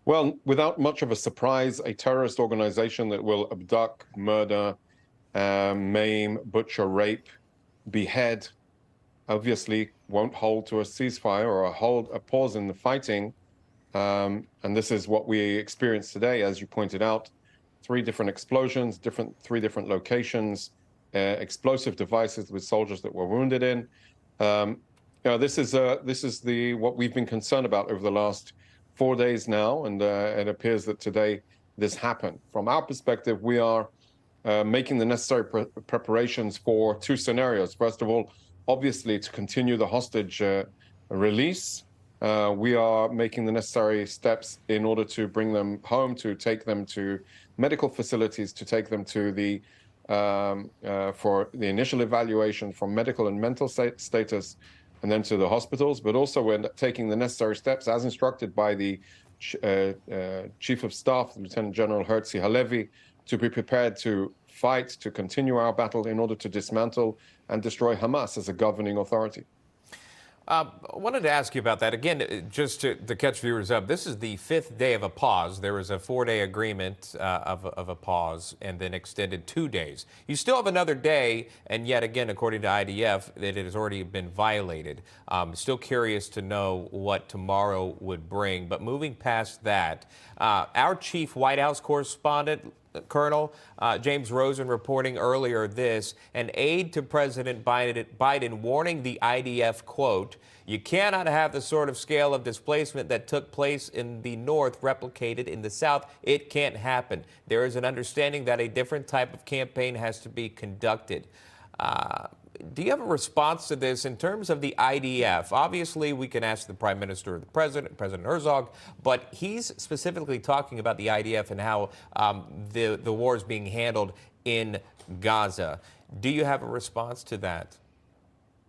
Well, without much of a surprise, a terrorist organization that will abduct, murder, maim, butcher, rape, behead, obviously won't hold to a ceasefire or a pause in the fighting. And this is what we experienced today, as you pointed out, three different explosions, three different locations, explosive devices with soldiers that were wounded in. Um, this is what we've been concerned about over the last 4 days now, and it appears that today this happened. From our perspective, we are making the necessary preparations for two scenarios. First of all, obviously, to continue the hostage release. We are making the necessary steps in order to bring them home, to take them to medical facilities, to take them to the for the initial evaluation from medical and mental status, and then to the hospitals. But also we're taking the necessary steps as instructed by the Chief of Staff, Lieutenant General Herzi Halevi, to be prepared to fight, to continue our battle in order to dismantle and destroy Hamas as a governing authority. I wanted to ask you about that. Again, just to catch viewers up, this is the fifth day of a pause. There was a 4-day agreement of a pause and then extended 2 days. You still have another day, and yet again, according to IDF, that it has already been violated. Still curious to know what tomorrow would bring. But moving past that, our chief White House correspondent, Colonel James Rosen, reporting earlier this, an aide to President Biden warning the IDF, quote, "You cannot have the sort of scale of displacement that took place in the north replicated in the south. It can't happen. There is an understanding that a different type of campaign has to be conducted." Do you have a response to this in terms of the IDF? Obviously, we can ask the Prime Minister or the President, President Herzog, but he's specifically talking about the IDF and how the war is being handled in Gaza. Do you have a response to that?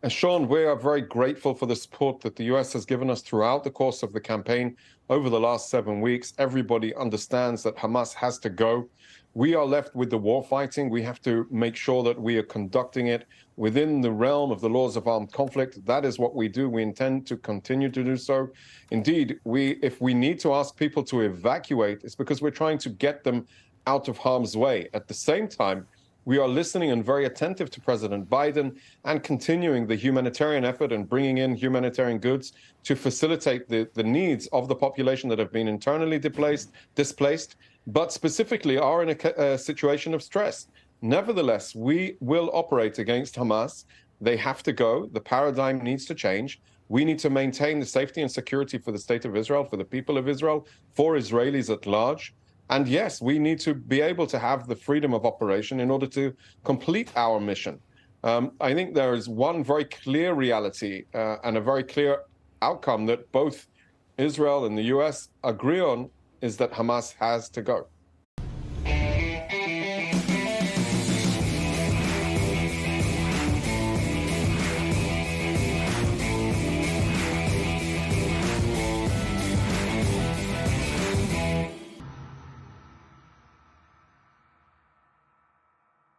And Sean, we are very grateful for the support that the U.S. has given us throughout the course of the campaign over the last 7 weeks. Everybody understands that Hamas has to go. We are left with the war fighting. We have to make sure that we are conducting it within the realm of the laws of armed conflict. That is what we do. We intend to continue to do so. Indeed, if we need to ask people to evacuate, it's because we're trying to get them out of harm's way. At the same time, we are listening and very attentive to President Biden and continuing the humanitarian effort and bringing in humanitarian goods to facilitate the needs of the population that have been internally displaced, but specifically are in a situation of stress. Nevertheless, we will operate against Hamas. They have to go. The paradigm needs to change. We need to maintain the safety and security for the state of Israel, for the people of Israel, for Israelis at large. And yes, we need to be able to have the freedom of operation in order to complete our mission. I think there is one very clear reality and a very clear outcome that both Israel and the U.S. agree on, is that Hamas has to go.